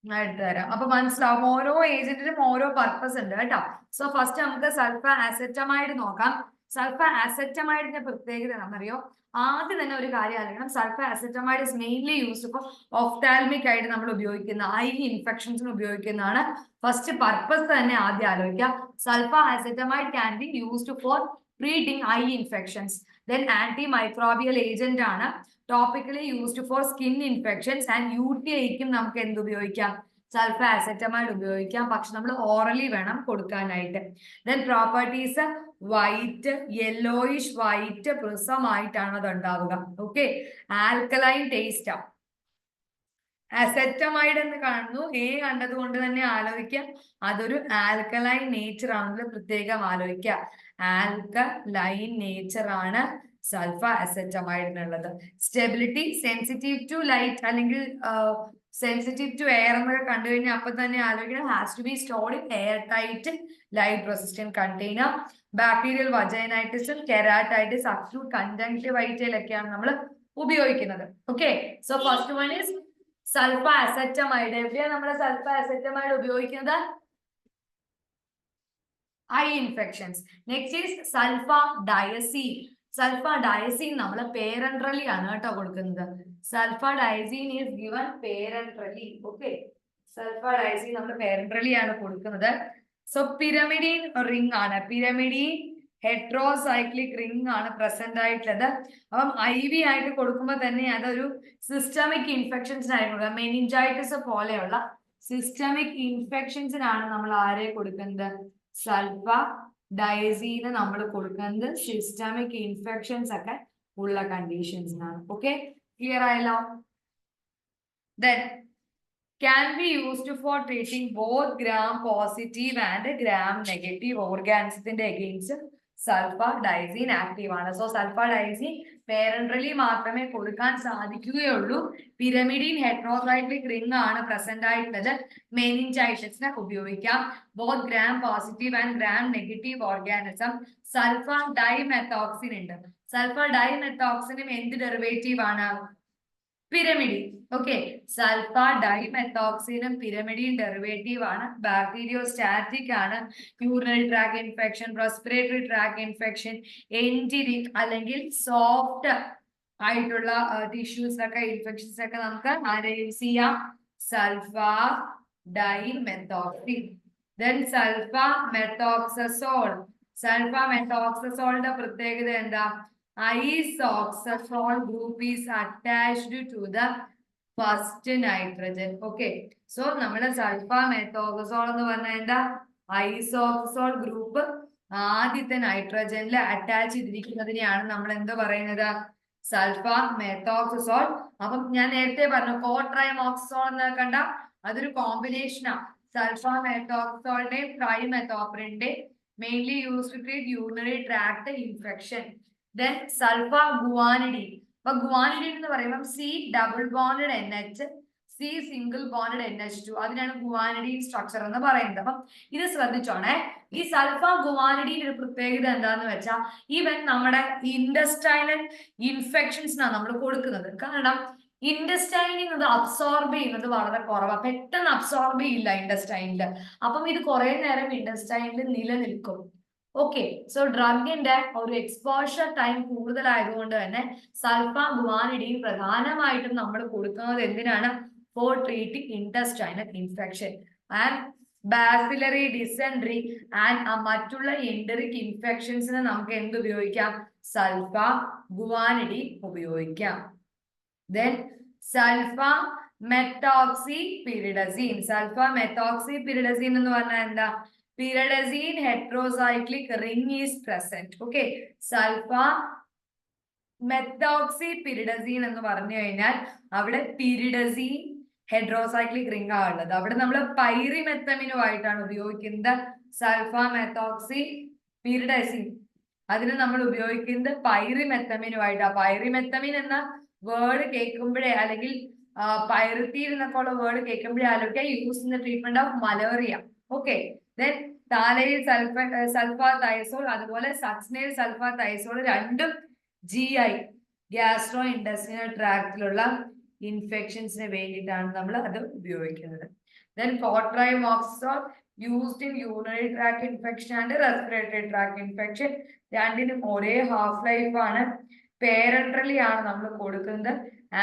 ഞാൻ എടുത്തുതരാം. അപ്പൊ മനസ്സിലാവും ഓരോ ഏജന്റിനും ഓരോ പർപ്പസ് ഉണ്ട് കേട്ടോ. സോ ഫസ്റ്റ് നമുക്ക് സൾഫ അസെറ്റമൈഡ് നോക്കാം. സൾഫ അസെറ്റമൈഡിന്റെ പ്രത്യേകത എന്താണെന്നറിയോ? ആദ്യം തന്നെ ഒരു കാര്യം അറിയണം, sulfacetamide is mainly used for ophthalmic ആയിട്ട് നമ്മൾ ഉപയോഗിക്കുന്ന ഐ ഇൻഫെക്ഷൻസിന് ഉപയോഗിക്കുന്നതാണ്. ഫസ്റ്റ് പർപ്പസ് തന്നെ ആദ്യം ആലോചിക്കാം. Sulfacetamide can be used for treating eye infections. Then antimicrobial agent ആണ്, topically used for skin infections and UTIക്കും നമുക്ക് എന്ത് ഉപയോഗിക്കാം? സൾഫ അസെറ്റമൈഡ് ഉപയോഗിക്കാം. പക്ഷെ നമ്മൾ ഓറലി വേണം കൊടുക്കാനായിട്ട്. Then properties white, yellowish white prism ആയിട്ടാണ് അത് ഉണ്ടാവുക. Okay, alkaline taste. അസെറ്റമൈഡ് എന്ന് കാണുന്നു, കണ്ടത് കൊണ്ട് തന്നെ ആലോചിക്കാം അതൊരു ആൽക്കലൈൻ നേച്ചർ ആണെന്ന് പ്രത്യേകം ആലോചിക്കുക. ആൽക്കലൈൻ നേച്ചർ ആണ് സൾഫ അസെറ്റമൈഡിനുള്ളത്. സ്റ്റെബിലിറ്റി, സെൻസിറ്റീവ് ടു ലൈറ്റ് അല്ലെങ്കിൽ സെൻസിറ്റീവ് ടു എയർ എന്നൊക്കെ കണ്ടു കഴിഞ്ഞാൽ അപ്പൊ തന്നെ ആലോചിക്കണം has to be stored in air tight light resistant container. Bacterial വജൈനൈറ്റിസും കെരാറ്റൈറ്റിസ്, അക്യൂട്ട് കൺജങ്ക്റ്റിവൈറ്റിലൊക്കെയാണ് നമ്മൾ ഉപയോഗിക്കുന്നത്. Okay, so first one is sulfacetamide. എവിടെയാണ് നമ്മൾ സൾഫ അസെറ്റമൈഡ് ഉപയോഗിക്കുന്നത്? Eye infections. Next is sulfadiazine. Sulfadiazine നമ്മൾ പേരൻട്രലി ആണ് കേട്ടോ കൊടുക്കുന്നത്. Sulfadiazine is given പേരൻട്രലി. Okay, sulpha ഡയസീൻ നമ്മൾ പേരൻട്രലി ആണ് കൊടുക്കുന്നത്. സോ പിരമിഡീൻ റിംഗ് ആണ്, പിരമിഡീൻ ഹെട്രോസൈക്ലിക് റിംഗ് ആണ് പ്രസന്റ് ആയിട്ടുള്ളത്. അപ്പം IV ആയിട്ട് കൊടുക്കുമ്പോൾ തന്നെ അതൊരു സിസ്റ്റമിക് ഇൻഫെക്ഷൻസിനായിരുന്നു, മെനിഞ്ചൈറ്റിസ് പോലെയുള്ള സിസ്റ്റമിക് ഇൻഫെക്ഷൻസിനാണ് നമ്മൾ ആരെ കൊടുക്കുന്നത്? സൾഫ ഡയസീന് നമ്മൾ കൊടുക്കുന്നത് സിസ്റ്റമിക് ഇൻഫെക്ഷൻസ് ഒക്കെ ഉള്ള കണ്ടീഷൻസിനാണ്. ഓക്കെ, ക്ലിയർ ആയല്ലോ? Then can be used for treating both gram positive and gram negative organismത്തിന്റെ against സൾഫ ഡയസീൻ ആക്റ്റീവ് ആണ്. സോ സൾഫ ഡയസീൻ പേരൻട്രലി മാത്രമേ കൊടുക്കാൻ സാധിക്കുകയുള്ളൂ. പിരമിഡിൻ ഹെട്രോസൈക്ലിക് റിംഗ് ആണ് പ്രസന്റ് ആയിട്ടുള്ളത്. മെനിഞ്ചൈറ്റിസിന് ഉപയോഗിക്കാം. Both gram positive and gram negative organism. Sulfadimethoxine ഉണ്ട്. സൾഫ ഡൈമെത്തോക്സിനും എന്ത് ഡെറിവേറ്റീവ് ആണ്? പിരമിഡിൻ. ഓക്കെ, സൾഫ ഡൈമെത്തോക്സിനും പിരമിഡിൻ ഡെറിവേറ്റീവ് ആണ്. ബാക്ടീരിയോസ്റ്റാറ്റിക് ആണ്. Urinary tract infection, respiratory tract infection, enteric അല്ലെങ്കിൽ സോഫ്റ്റ് ആയിട്ടുള്ള ടിഷ്യൂസിലൊക്കെ ഇൻഫെക്ഷൻസ് ഒക്കെ നമുക്ക് ആരെ യൂസ് ചെയ്യാം? Sulfadimethoxine. Then sulfamethoxazole. Sulfa മെത്തോക്സസോളിന്റെ പ്രത്യേകത എന്താ? Isoxazole group is attached to the first nitrogen. Okay, so നമ്മുടെ സൾഫാ മെത്തോക്സോൾ എന്ന് പറഞ്ഞാൽ എന്താ? ഐസോക്സോൾ ഗ്രൂപ്പ് ആദ്യത്തെ നൈട്രജനിൽ അറ്റാച്ച് ചെയ്തിരിക്കുന്നതിനെയാണ് നമ്മൾ എന്ത് പറയുന്നത്? സൾഫാ മെത്തോക്സോൾ. അപ്പം ഞാൻ നേരത്തെ പറഞ്ഞു കോട്രൈമോക്സോൾ എന്ന് കണ്ട അതൊരു കോമ്പിനേഷനാ സൾഫാ മെത്തോക്സോളിന്റെയും ട്രൈമെത്തോപ്രിന്റെ, mainly used to treat urinary tract infection. Then sulfaguanidine. അപ്പൊ ഗുവാനിഡിൻ എന്ന് പറയുമ്പോൾ C double bonded NH, C single bonded NH2, അതിനാണ് ഗുവാനിഡിൻ സ്ട്രക്ചർ എന്ന് പറയുന്നത്. അപ്പം ഇത് ശ്രദ്ധിച്ചോണേ. ഈ സൾഫാ ഗുവാനിഡിൻ ഒരു പ്രത്യേകത എന്താന്ന് വെച്ചാൽ ഈവൻ നമ്മുടെ ഇൻഡസ്റ്റൈനൽ ഇൻഫെക്ഷൻസിനാണ് നമ്മൾ കൊടുക്കുന്നത്. കാരണം ഇൻഡസ്റ്റൈനിൽ ഇത് അബ്സോർബ് ചെയ്യുന്നത് വളരെ കുറവാണ്, പെട്ടെന്ന് അബ്സോർബ് ചെയ്യില്ല ഇൻഡസ്റ്റൈനില്. അപ്പം ഇത് കുറെ നേരം ഇൻഡസ്റ്റൈനിൽ നിലനിൽക്കും. ഓക്കെ, സോ ഡ്രഗിന്റെ ഒരു എക്സ്പോഷർ ടൈം കൂടുതലായതുകൊണ്ട് തന്നെ സൾഫാ ഗുവാനിഡിൻ പ്രധാനമായിട്ടും നമ്മൾ കൊടുക്കുന്നത് എന്തിനാണ്? Four treating intestinal infection and bacillary dysentery and മറ്റുള്ള എൻഡറിക് ഇൻഫെക്ഷൻസിന് നമുക്ക് എന്ത് ഉപയോഗിക്കാം? സൾഫാ ഗുവാനിഡിൻ ഉപയോഗിക്കാം. Then sulfa methoxypyridazine. Sulfa methoxypyridazine എന്ന് പറഞ്ഞാൽ എന്താ? Pyridazine heterocyclic ring is present. Okay, sulfa methoxypyridazine എന്ന് പറഞ്ഞു കഴിഞ്ഞാൽ അവിടെ pyridazine ഹെഡ്രോസൈക്ലിക് റിംഗ് ആണ് ഉള്ളത്. അവിടെ നമ്മൾ പൈറിമെത്തമിനുമായിട്ടാണ് ഉപയോഗിക്കുന്നത് സൾഫാ മെത്തോക്സി പിരിഡസിൻ. അതിന് നമ്മൾ ഉപയോഗിക്കുന്നത് പൈറിമെത്തമിനുമായിട്ടാണ്. പൈറിമെത്തമിൻ എന്ന വേർഡ് കേൾക്കുമ്പോഴേ അല്ലെങ്കിൽ പൈറിത്തീൻ എന്നൊക്കെ ഉള്ള വേർഡ് കേൾക്കുമ്പോഴേ ആലോചിക്കുക use in the treatment of malaria. Okay, then phthalyl sulfathiazole അതുപോലെ സക്സിനയിൽ സൾഫാതയസോൾ രണ്ടും GI ഗ്യാസ്ട്രോ ഇൻഡസ്ട്രിയൽ ട്രാക്റ്റിലുള്ള ഇൻഫെക്ഷൻസിന് വേണ്ടിയിട്ടാണ് നമ്മൾ അത് ഉപയോഗിക്കുന്നത്. Then cotrimoxazole used in urinary tract infection and respiratory tract infection. രണ്ടിനും ഒരേ ഹാഫ് ലൈഫ് ആണ്. പേരൻട്രലി ആണ് നമ്മൾ കൊടുക്കുന്നത്.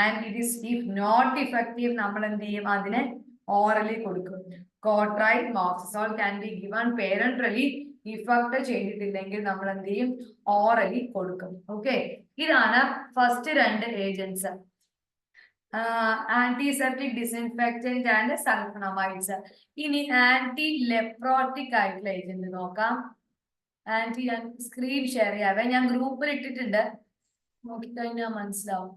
And it is if not effective നമ്മൾ എന്ത് ചെയ്യും? അതിനെ ഓറലി കൊടുക്കും. Cotrimoxazole can be given parenterally. Effect ചെയ്തിട്ടില്ലെങ്കിൽ നമ്മൾ എന്ത് ചെയ്യും? ഓറലി കൊടുക്കും. ഓക്കെ, ഇതാണ് ഫസ്റ്റ് രണ്ട് ഏജൻസ്, ആന്റിസെപ്റ്റിക്, ഡിസിൻഫെക്റ്റന്റ് ആൻഡ് സൾഫണമൈഡ്സ്. ഇനി ആന്റി ലെപ്രോട്ടിക് ആയിട്ടുള്ള ഏജന്റ് നോക്കാം. ആന്റി, ഞാൻ സ്ക്രീൻ ഷെയർ ചെയ്യാവേ, ഞാൻ ഗ്രൂപ്പിൽ ഇട്ടിട്ടുണ്ട്, നോക്കിക്കഴിഞ്ഞാൽ മനസ്സിലാവും.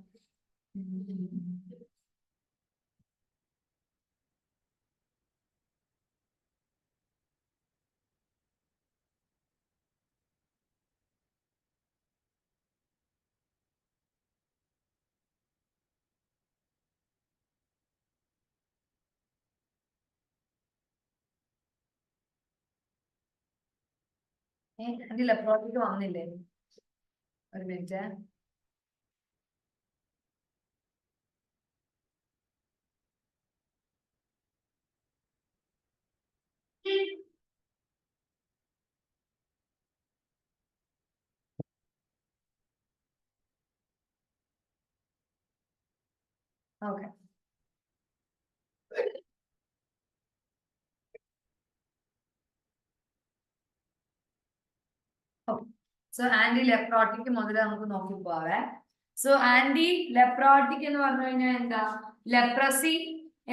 ആന്റി ലെപ്രോട്ടിക് വന്നില്ലേ? ഒരു മിനിറ്റ്. ഓക്കെ, സോ ആന്റി ലെപ്രോട്ടിക് മുതൽ നമുക്ക് നോക്കി പോവാവേ. സോ ആന്റി ലെപ്രോട്ടിക് എന്ന് പറഞ്ഞു കഴിഞ്ഞാൽ എന്താ? ലെപ്രസി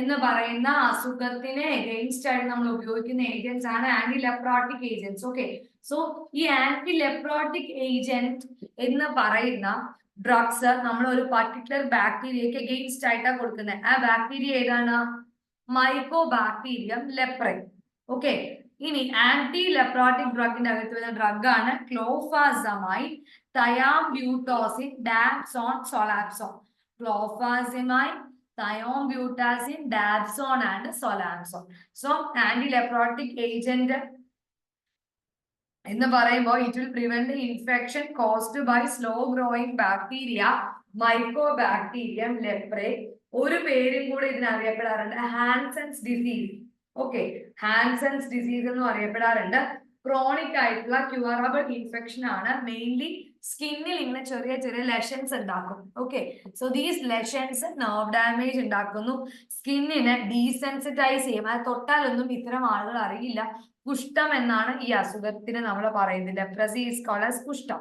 എന്ന് പറയുന്ന അസുഖത്തിന് എഗെയിൻസ്റ്റ് ആയിട്ട് നമ്മൾ ഉപയോഗിക്കുന്ന ഏജൻസ് ആണ് ആന്റി ലെപ്രോട്ടിക് ഏജൻസ്. ഓക്കെ, സോ ഈ ആന്റി ലെപ്രോട്ടിക് ഏജന്റ് എന്ന് പറയുന്ന ഡ്രഗ്സ് നമ്മൾ ഒരു പർട്ടിക്കുലർ ബാക്ടീരിയക്ക് എഗെയിൻസ്റ്റ് ആയിട്ടാണ് കൊടുക്കുന്നത്. ആ ബാക്ടീരിയ ഏതാണ്? Mycobacterium leprae. ഓക്കെ, ഇനി ആന്റി ലെപ്രോട്ടിക് ഡ്രഗിന്റെ അകത്ത് വരുന്ന ഡ്രഗാണ് clofazimide, thiambutosine, dapsone, solapsone. Clofazimide, thiambutosine, dapsone and solapsone. So anti ലെപ്രോട്ടിക് agent എന്ന് പറയുമ്പോൾ it will prevent infection caused by slow growing bacteria mycobacterium leprae. ഒരു പേരും കൂടെ ഇതിനറിയപ്പെടാറുണ്ട്, Hansen's disease. Okay, Hansen's disease എന്ന് അറിയപ്പെടാറുണ്ട്. ക്രോണിക് ആയിട്ടുള്ള ക്യൂറബിൾ ഇൻഫെക്ഷൻ ആണ്. മെയിൻലി സ്കിന്നിൽ ഇങ്ങനെ ചെറിയ ചെറിയ ലെഷൻസ് ഉണ്ടാക്കും. Okay, so these lesions nerve damage ഉണ്ടാക്കുന്നു, സ്കിന്നിനെ ഡീസെൻസിറ്റൈസ് ചെയ്യും. അത് തൊട്ടാലൊന്നും ഇത്തരം ആളുകൾ അറിയില്ല. കുഷ്ഠം എന്നാണ് ഈ അസുഖത്തിന് നമ്മൾ പറയുന്നത്. Leprosy is called as kushtam.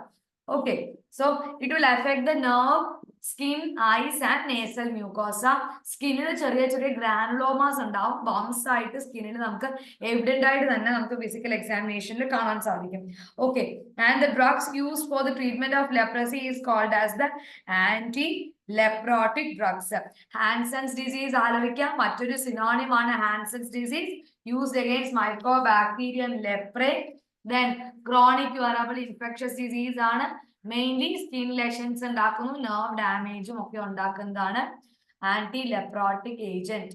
Okay, so it will affect the nerve skin, eyes and nasal mucosa. സ്കിന്നിൽ ചെറിയ ചെറിയ ഗ്രാനുലോമാസ് ഉണ്ടാവും, ബംസ് ആയിട്ട് സ്കിന്നിൽ നമുക്ക് എവിഡന്റ് ആയിട്ട് തന്നെ നമുക്ക് ഫിസിക്കൽ എക്സാമിനേഷനിൽ കാണാൻ സാധിക്കും. Okay, and the drugs used for the treatment of leprosy is called as the antileprotic drugs. Hansen's disease ആലോചിക്കാം, മറ്റൊരു സിനോണിമാണ് Hansen's disease, used against mycobacterium leprae. Then chronic curable infectious disease ആണ്, mainly skin lesions ഉണ്ടാക്കുന്നു, nerve ഡാമേജും ഒക്കെ ഉണ്ടാക്കുന്നതാണ് anti ലെപ്രോട്ടിക് agent.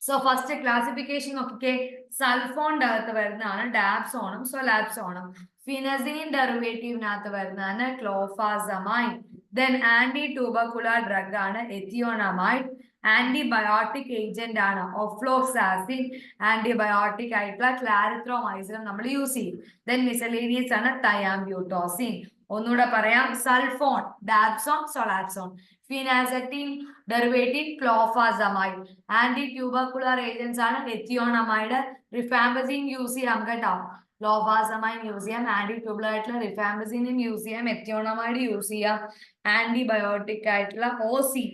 So first classification നോക്കിക്കേ, സൾഫോണിന്റെ അകത്ത് വരുന്നതാണ് ഡാപ്സോണും സൊലാപ്സോണും. ഫിനസിൻ ഡെറിവേറ്റീവിനകത്ത് വരുന്നതാണ് clofazimine. Then antitubercular drug ആണ് എത്തിയോണമൈഡ്. ആന്റിബയോട്ടിക് ഏജന്റ് ആണ് ഒഫ്ലോക്സാസിൻ. ആന്റിബയോട്ടിക് ആയിട്ടുള്ള ക്ലാരിത്രോമൈസിനും നമ്മൾ യൂസ് ചെയ്യും. ദെൻ മിസലേനിയസ് ആണ് തയാംബ്യൂട്ടോസിൻ. ഒന്നുകൂടെ പറയാം, sulfone dapsone solapsone. Phenacetin derivative clofazimide. Antitubercular agents ആണ് എത്തിയോണമൈഡ്. റിഫാംബസിൻ യൂസ് ചെയ്യാം കേട്ടോ, ക്ലോഫാസമൈൻ യൂസ് ചെയ്യാം, ആന്റി ട്യൂബുലർ ആയിട്ടുള്ള റിഫാംബസിനും യൂസ് ചെയ്യാം, എത്തിയോണമൈഡ് യൂസ് ചെയ്യാം. ആന്റിബയോട്ടിക് ആയിട്ടുള്ള ഓസി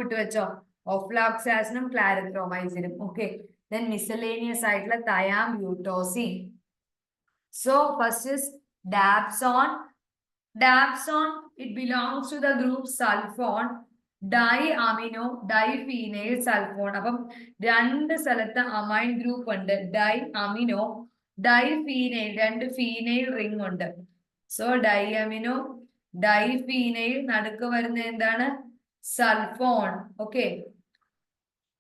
ഇട്ട് വെച്ചോ, ഓഫ്ലോക്സാസിനും ക്ലാരിത്രോമൈസിനും. ഓക്കെ, ദെൻ മിസലേനിയസ് ആയിട്ടുള്ള thiambutosine. So first is dapsone. Dapsone, it belongs to the group sulfone. Diamino diphenyl sulfone. അപ്പം രണ്ട് സ്ഥലത്ത് അമൈൻ ഗ്രൂപ്പ് ഉണ്ട്, ഡൈഅമിനോ ഡൈഫീനൈൽ, രണ്ട് ഫീനൈൽ റിംഗ് ഉണ്ട്. സോ ഡൈഅമിനോ ഡൈഫീനൈൽ, നടുക്ക് വരുന്ന എന്താണ്, സൾഫോൺ. ഓക്കെ,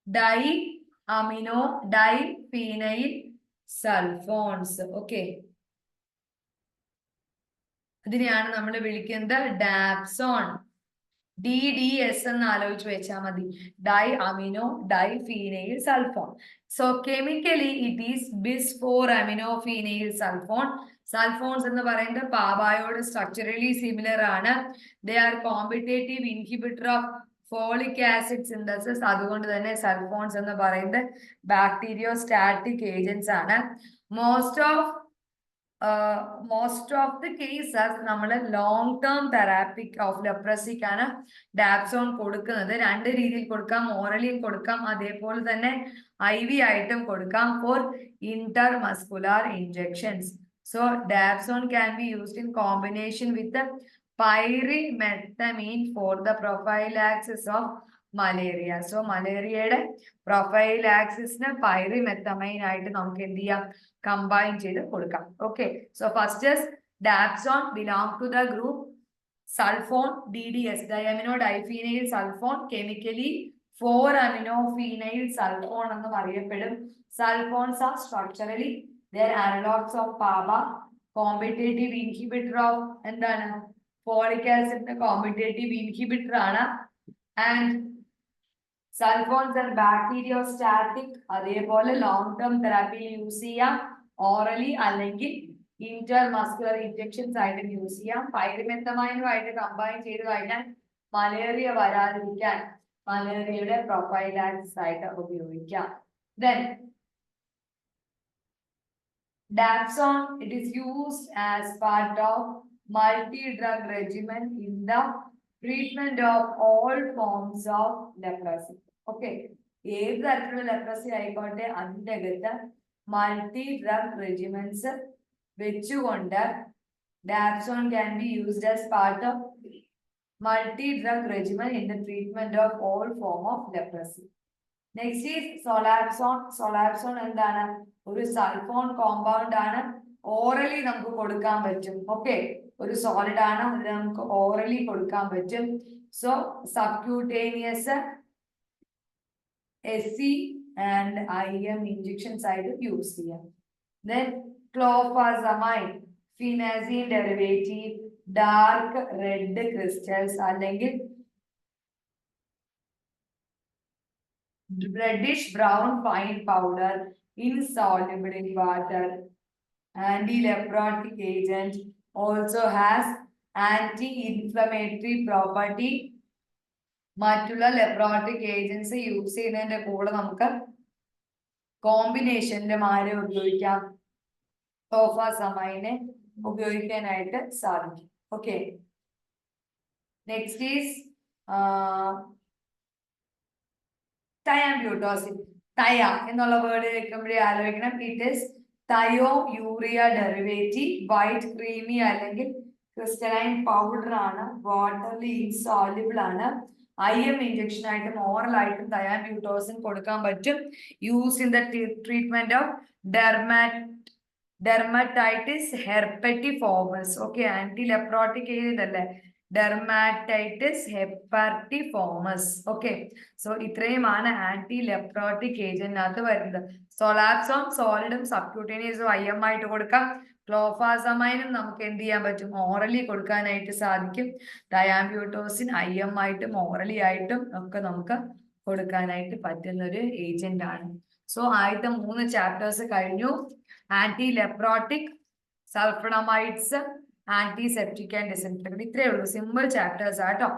ഡൈഅമിനോ ഡൈഫീനൈൽ സൾഫോൺസ്. ഓക്കെ, ഇതിനെയാണ് നമ്മൾ വിളിക്കുന്നത് ഡാപ്സോൺ. DDS എന്ന് ആലോചിച്ച് വെച്ചാൽ മതി, diamino diphenyl sulfone. So chemically it is bis four aminophenyl sulfone. Sulfones എന്ന് പറയുന്നത് പാബായോട് സ്ട്രക്ചറലി സിമിലർ ആണ്. They are competitive inhibitor of folic acid synthesis. അതുകൊണ്ട് തന്നെ സൾഫോൺസ് എന്ന് പറയുന്നത് ബാക്ടീരിയോസ്റ്റാറ്റിക് ഏജന്റ്സ് ആണ്. മോസ്റ്റ് ഓഫ് ദി കേസസ് നമ്മൾ ലോങ് ടേം തെറാപ്പിക് ഓഫ് ലെപ്രസിക്കാണ് ഡാപ്സോൺ കൊടുക്കുന്നത്. രണ്ട് രീതിയിൽ കൊടുക്കാം, ഓറലിയും കൊടുക്കാം, അതേപോലെ തന്നെ IV ആയിട്ടും കൊടുക്കാം, for intramuscular injections. So dapsone can be used in combination with pyrimethamine for the prophylaxis of malaria. So മലേറിയയുടെ പ്രൊഫൈലാക്സിസിന് പൈറിമെത്തമൈൻ ആയിട്ട് നമുക്ക് എന്ത് ചെയ്യാം, കമ്പൈൻ ചെയ്ത് കൊടുക്കാം. Okay, so first dapsone belong to the group sulfone, DDS diamino diphenyl sulfone. Chemically four aminophenyl sulfone എന്നും അറിയപ്പെടും. Sulfones are structurally their analogues of PABA, competitive inhibitor of എന്താണ്, ഫോളിക് ആസിഡിന്റെ കോമ്പറ്റേറ്റീവ് ഇൻഹിബിറ്റർ ആണ്. And sulfones are bacteriostatic. അതേപോലെ long term therapy use ചെയ്യാം, orally അല്ലെങ്കിൽ ഇന്റർമസ്കുലർ injections ആയിട്ട് use ചെയ്യാം. പൈറിമെത്തമൈനുമായിട്ട് കമ്പൈൻ ചെയ്ത് കഴിഞ്ഞാൽ മലേറിയ വരാതിരിക്കാൻ മലേറിയയുടെ പ്രൊഫൈലാക്സിസ് ആയിട്ട് ഉപയോഗിക്കാം. Then Dapsone, it is used as part of multi-drug regimen in the treatment of all forms of leprosy. Okay, ഏത് തരത്തിലുള്ള ലെപ്രസി ആയിക്കോട്ടെ അതിൻ്റെ അകത്ത് മൾട്ടി ഡ്രഗ് റെജിമെന്റ്സ് വെച്ചുകൊണ്ട് dapsone can be used as part of multi-drug regimen in the treatment of all form of leprosy. Next is Solapsone. Solapsone എന്താണ്, ഒരു സൾഫോൺ compound ആണ്, orally നമുക്ക് കൊടുക്കാൻ പറ്റും. ഓക്കെ, ഒരു സോളിഡ് ആണ്, അത് നമുക്ക് ഓറലി കൊടുക്കാൻ പറ്റും. So subcutaneous SC and IM injections ആയിട്ട് യൂസ് ചെയ്യാം. Then clofazamide, phenazine derivative, dark red crystals അല്ലെങ്കിൽ reddish brown fine powder, insoluble in water. Anti-leprotic agent, also has anti-inflammatory property. മറ്റുള്ള ലെപ്രോട്ടിക് ഏജൻസ് യൂസ് ചെയ്യുന്നതിന്റെ കൂടെ നമുക്ക് കോമ്പിനേഷനിൽ ആരെ ഉപയോഗിക്കാം, ക്ലോഫാസമൈനെ ഉപയോഗിക്കാനായിട്ട് സാധിക്കും. Okay, next is thiambutosine. Thia എന്നുള്ള വേർഡ് കേൾക്കുമ്പോഴേ ആലോചിക്കണം, it is thio urea derivative, white creamy അല്ലെങ്കിൽ ക്രിസ്റ്റലൈൻ പൗഡർ ആണ്, വാട്ടർലി ഇൻസോല്യൂബിൾ ആണ്. IM ഇഞ്ചക്ഷൻ ആയിട്ടും ഓറൽ ആയിട്ടും തയാബ്യൂട്ടോസിൻ കൊടുക്കാൻ പറ്റും. Use in the treatment of dermatitis herpetiformis. Okay, anti ലെപ്രോട്ടിക് agent അല്ലേ, ഡെർമാറ്റൈറ്റിസ് ഹെപ്പർട്ടിഫോമസ്. ഓക്കെ, സോ ഇത്രയുമാണ് ആന്റി ലെപ്രോട്ടിക് ഏജന്റിനകത്ത് വരുന്നത്. സൊലാപ്സോൺ സോളിഡും സബ്ക്യൂട്ടേനിയസും IM ആയിട്ട് കൊടുക്കാം. ക്ലോഫാസമൈനും നമുക്ക് എന്ത് ചെയ്യാൻ പറ്റും, ഓറലി കൊടുക്കാനായിട്ട് സാധിക്കും. ഡയാബ്യൂട്ടോസിൻ IM ആയിട്ടും ഓറലി ആയിട്ടും ഒക്കെ നമുക്ക് കൊടുക്കാനായിട്ട് പറ്റുന്ന ഒരു ഏജന്റ് ആണ്. സോ ആദ്യത്തെ 3 ചാപ്റ്റേഴ്സ് കഴിഞ്ഞു. Anti leprotic, sulfonamides, antiseptic and disinfectant. ഇത്രയേ ഉള്ളൂ, സിമ്പിൾ ചാപ്റ്റേഴ്സ് ആട്ടോ.